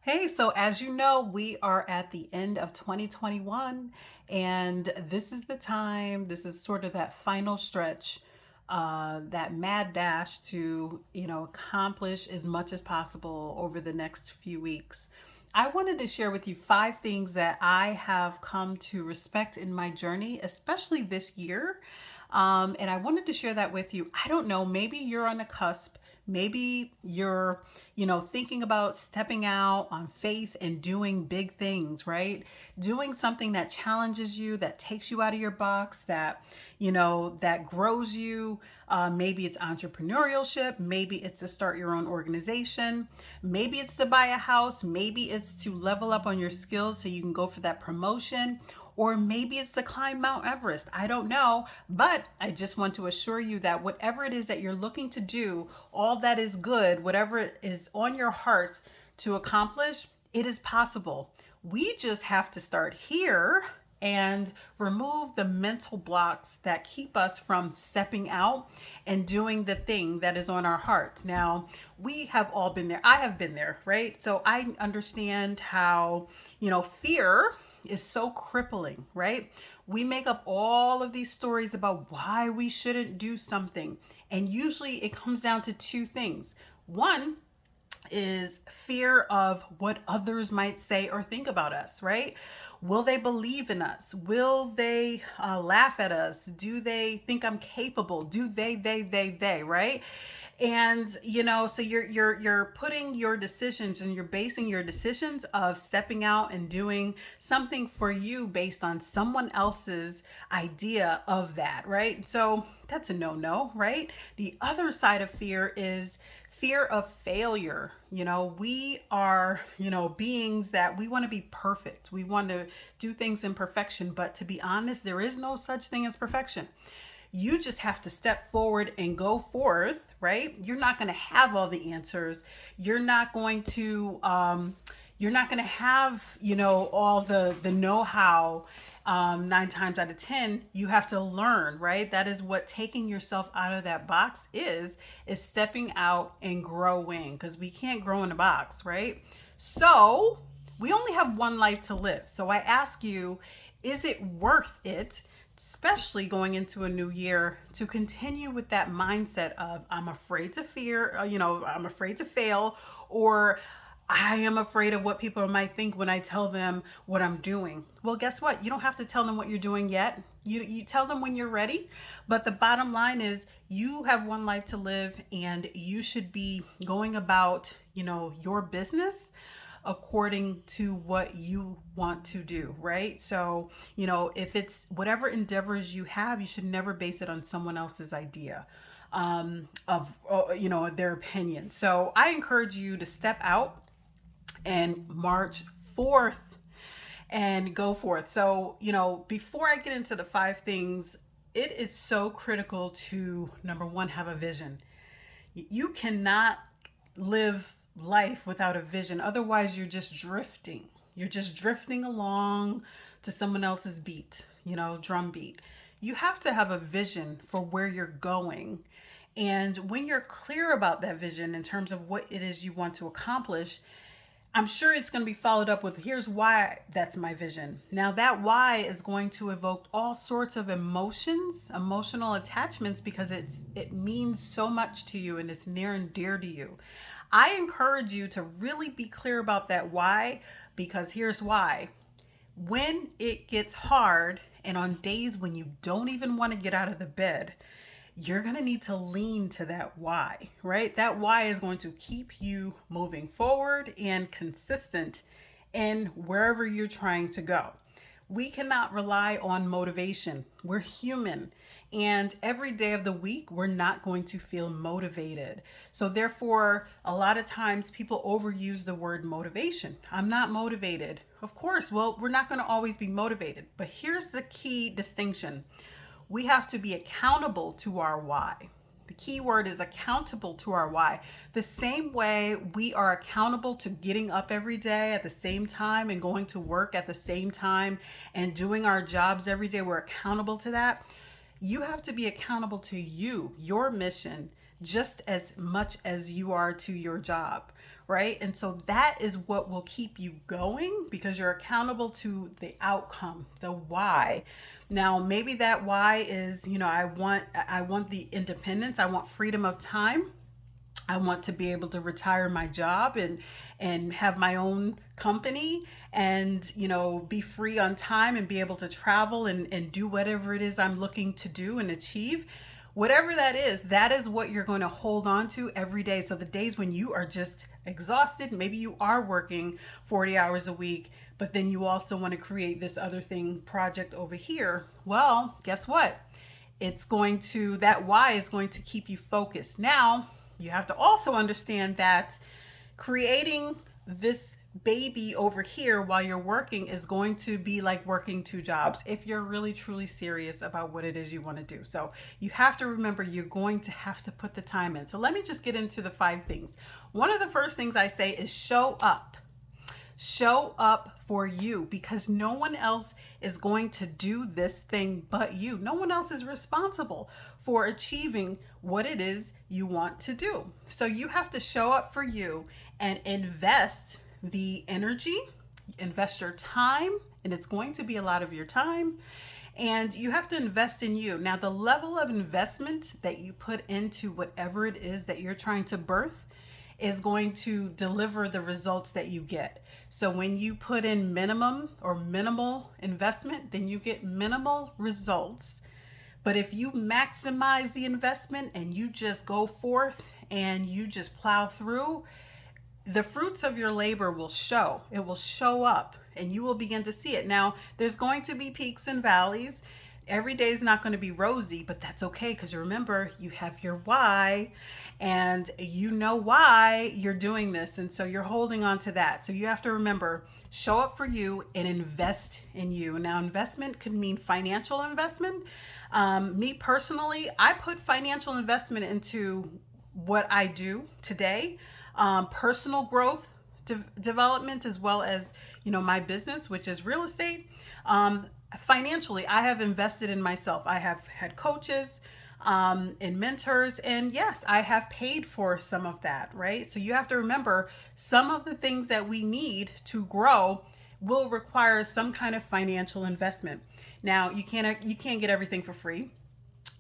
Hey, so as you know, we are at the end of 2021, and this is the time, this is sort of that final stretch, that mad dash to, accomplish as much as possible over the next few weeks. I wanted to share with you 5 things that I have come to respect in my journey, especially this year. And I wanted to share that with you. I don't know, maybe you're on the cusp. Maybe you're, thinking about stepping out on faith and doing big things, right? Doing something that challenges you, that takes you out of your box, that grows you. Maybe it's entrepreneurship. Maybe it's to start your own organization. Maybe it's to buy a house. Maybe it's to level up on your skills so you can go for that promotion, or maybe it's to climb Mount Everest. I don't know. But I just want to assure you that whatever it is that you're looking to do, all that is good, whatever is on your heart to accomplish, it is possible. We just have to start here and remove the mental blocks that keep us from stepping out and doing the thing that is on our hearts. Now, we have all been there. I have been there, right? So I understand how, fear is so crippling, right? We make up all of these stories about why we shouldn't do something. And usually it comes down to two things. One is fear of what others might say or think about us, right? Will they believe in us? Will they laugh at us? Do they think I'm capable? Do they, right? And so you're putting your decisions and you're basing your decisions of stepping out and doing something for you based on someone else's idea of that, right? So that's a no, right? The other side of fear is fear of failure. We are, beings that we want to be perfect. We want to do things in perfection, but to be honest, there is no such thing as perfection. You just have to step forward and go forth, right? You're not going to have all the answers. You're not going to have, all the know-how. 9 times out of 10, you have to learn, right? That is what taking yourself out of that box is stepping out and growing, because we can't grow in a box, right? So we only have one life to live. So I ask you, is it worth it, especially going into a new year, to continue with that mindset of I'm afraid to fear, I'm afraid to fail, or I am afraid of what people might think when I tell them what I'm doing. Well, guess what? You don't have to tell them what you're doing yet. You tell them when you're ready. But the bottom line is you have one life to live, and you should be going about, your business according to what you want to do, right? So, if it's whatever endeavors you have, you should never base it on someone else's idea of, their opinion. So I encourage you to step out and march forth and go forth. So, before I get into the 5 things, it is so critical to, number one, have a vision. You cannot live life without a vision. Otherwise, you're just drifting. You're just drifting along to someone else's beat, drum beat. You have to have a vision for where you're going. And when you're clear about that vision in terms of what it is you want to accomplish, I'm sure it's going to be followed up with, here's why that's my vision. Now, that why is going to evoke all sorts of emotions, emotional attachments, because it means so much to you and it's near and dear to you. I encourage you to really be clear about that why, because here's why. When it gets hard and on days when you don't even want to get out of the bed, you're going to need to lean to that why, right? That why is going to keep you moving forward and consistent in wherever you're trying to go. We cannot rely on motivation. We're human. And every day of the week, we're not going to feel motivated. So, therefore, a lot of times people overuse the word motivation. I'm not motivated. Of course, well, we're not going to always be motivated. But here's the key distinction: we have to be accountable to our why. The key word is accountable to our why. The same way we are accountable to getting up every day at the same time and going to work at the same time and doing our jobs every day, we're accountable to that. You have to be accountable to you, your mission, just as much as you are to your job, right? And so that is what will keep you going because you're accountable to the outcome, the why. Now, maybe that why is, I want the independence, I want freedom of time. I want to be able to retire my job and have my own company and be free on time and be able to travel and do whatever it is I'm looking to do and achieve. Whatever that is what you're going to hold on to every day. So the days when you are just exhausted, maybe you are working 40 hours a week, but then you also want to create this other thing project over here. Well, guess what? That why is going to keep you focused. Now, you have to also understand that creating this baby over here while you're working is going to be like working two jobs if you're really truly serious about what it is you want to do. So you have to remember you're going to have to put the time in. So let me just get into the 5 things. One of the first things I say is show up. Show up for you because no one else is going to do this thing but you. No one else is responsible for achieving what it is you want to do. So you have to show up for you and invest the energy, invest your time, and it's going to be a lot of your time. And you have to invest in you. Now, the level of investment that you put into whatever it is that you're trying to birth is going to deliver the results that you get. So when you put in minimum or minimal investment, then you get minimal results. But if you maximize the investment and you just go forth and you just plow through, the fruits of your labor will show. It will show up and you will begin to see it. Now, there's going to be peaks and valleys. Every day is not going to be rosy, but that's okay because remember, you have your why and you know why you're doing this. And so you're holding on to that. So you have to remember, show up for you and invest in you. Now, investment could mean financial investment. Me personally, I put financial investment into what I do today, personal growth development, as well as, my business, which is real estate. Financially, I have invested in myself. I have had coaches and mentors, and yes, I have paid for some of that, right? So you have to remember some of the things that we need to grow will require some kind of financial investment. Now, you can't get everything for free,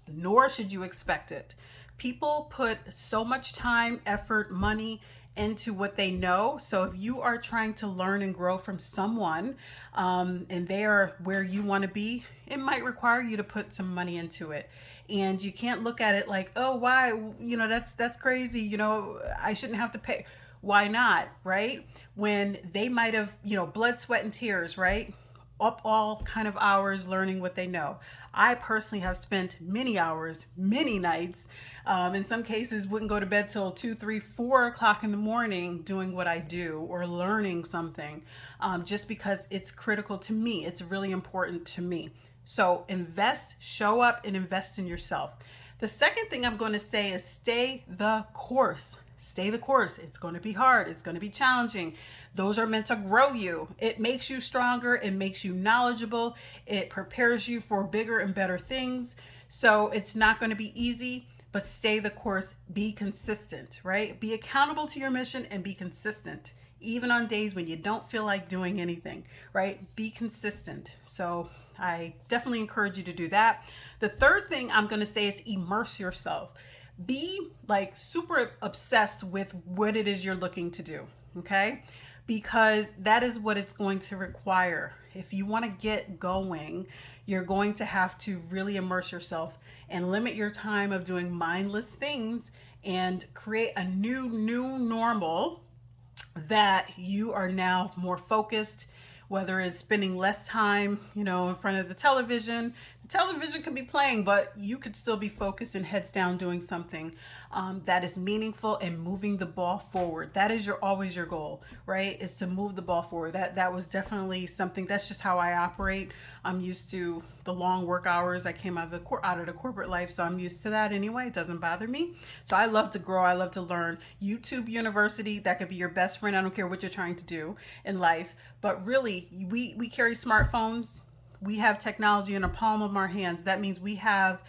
nor should you expect it. People put so much time, effort, money into what they know. So if you are trying to learn and grow from someone and they are where you want to be, it might require you to put some money into it. And you can't look at it like, oh, why? That's crazy. I shouldn't have to pay. Why not? Right? When they might have, blood, sweat, and tears, right? Up all kind of hours learning what they know. I personally have spent many hours, many nights, in some cases wouldn't go to bed till 2, 3, 4 o'clock in the morning doing what I do or learning something, just because it's critical to me. It's really important to me. So invest, show up, and invest in yourself. The second thing I'm going to say is stay the course. Stay the course. It's going to be hard. It's going to be challenging. Those are meant to grow you. It makes you stronger. It makes you knowledgeable. It prepares you for bigger and better things. So it's not going to be easy, but stay the course. Be consistent, right? Be accountable to your mission and be consistent, even on days when you don't feel like doing anything, right? Be consistent. So I definitely encourage you to do that. The third thing I'm going to say is immerse yourself. Be like super obsessed with what it is you're looking to do, okay? Because that is what it's going to require. If you want to get going, you're going to have to really immerse yourself and limit your time of doing mindless things and create a new normal that you are now more focused, whether it's spending less time, in front of the television. The television could be playing, but you could still be focused and heads down doing something that is meaningful and moving the ball forward. That is always your goal, right? Is to move the ball forward. That was definitely something. That's just how I operate. I'm used to the long work hours. I came out of the corporate life, so I'm used to that anyway. It doesn't bother me. So I love to grow. I love to learn. YouTube University, that could be your best friend. I don't care what you're trying to do in life, but really, we carry smartphones. We have technology in the palm of our hands. That means we have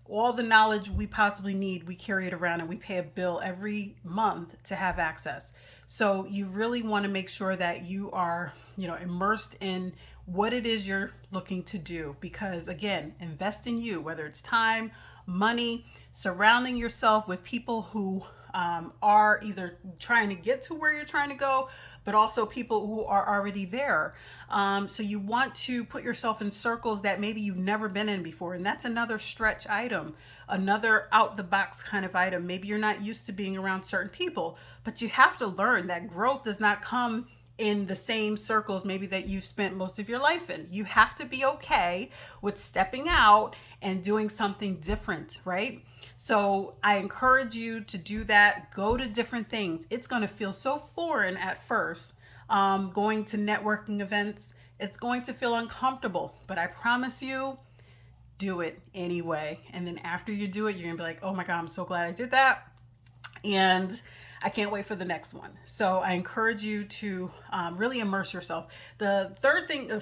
all the knowledge we possibly need. We carry it around and we pay a bill every month to have access. So you really want to make sure that you are, immersed in what it is you're looking to do. Because again, invest in you, whether it's time, money, surrounding yourself with people who are either trying to get to where you're trying to go, but also people who are already there. So you want to put yourself in circles that maybe you've never been in before. And that's another stretch item, another out the box kind of item. Maybe you're not used to being around certain people, but you have to learn that growth does not come in the same circles maybe that you've spent most of your life in. You have to be okay with stepping out and doing something different, right? So I encourage you to do that. Go to different things. It's going to feel so foreign at first. Going to networking events, it's going to feel uncomfortable, but I promise you, do it anyway. And then after you do it, you're gonna be like, oh my God, I'm so glad I did that. And I can't wait for the next one. So I encourage you to really immerse yourself. The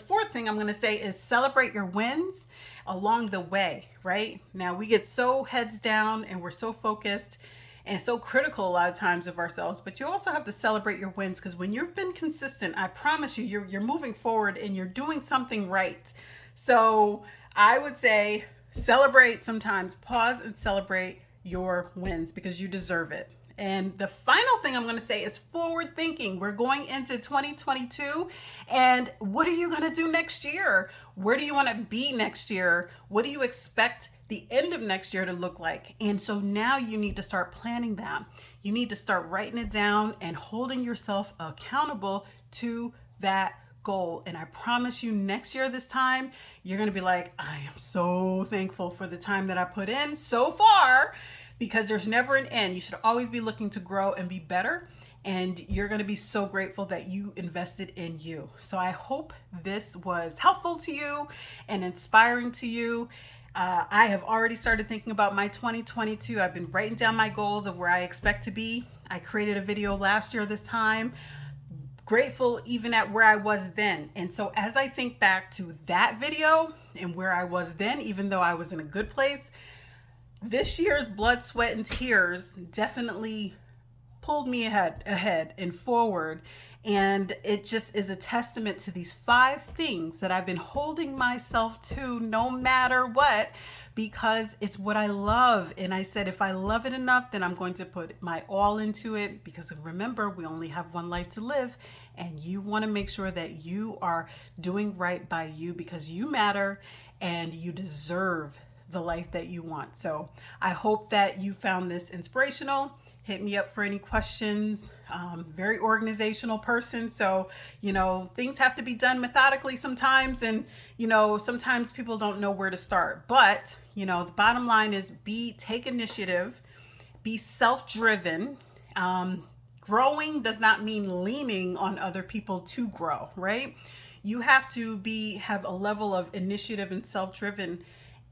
fourth thing I'm going to say is celebrate your wins along the way, right? Now we get so heads down and we're so focused and so critical a lot of times of ourselves, but you also have to celebrate your wins, because when you've been consistent, I promise you, you're moving forward and you're doing something right. So I would say celebrate sometimes, pause and celebrate your wins because you deserve it. And the final thing I'm going to say is forward thinking. We're going into 2022, and what are you going to do next year? Where do you want to be next year? What do you expect the end of next year to look like? And so now you need to start planning that. You need to start writing it down and holding yourself accountable to that goal. And I promise you, next year this time, you're going to be like, I am so thankful for the time that I put in so far, because there's never an end. You should always be looking to grow and be better. And you're going to be so grateful that you invested in you. So I hope this was helpful to you and inspiring to you. I have already started thinking about my 2022. I've been writing down my goals of where I expect to be. I created a video last year this time, grateful even at where I was then. And so as I think back to that video and where I was then, even though I was in a good place, this year's blood, sweat, and tears definitely pulled me ahead and forward. And it just is a testament to these 5 things that I've been holding myself to no matter what, because it's what I love. And I said, if I love it enough, then I'm going to put my all into it, because remember, we only have one life to live. And you want to make sure that you are doing right by you, because you matter and you deserve the life that you want. So I hope that you found this inspirational. Hit me up for any questions. Very organizational person. So, things have to be done methodically sometimes. And, sometimes people don't know where to start. But, the bottom line is take initiative, be self-driven. Growing does not mean leaning on other people to grow, right? You have to have a level of initiative and self-driven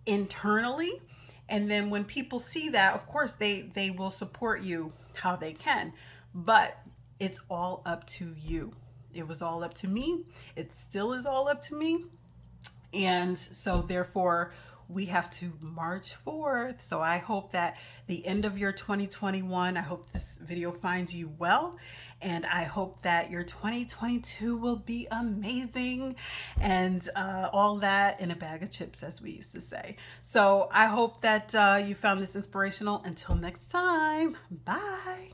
internally, and then when people see that, of course they will support you how they can, but it's all up to you. It was all up to me, it still is all up to me, and so therefore we have to march forth. So I hope that the end of your 2021, I hope this video finds you well, and I hope that your 2022 will be amazing, and all that in a bag of chips, as we used to say. So I hope that you found this inspirational. Until next time, bye.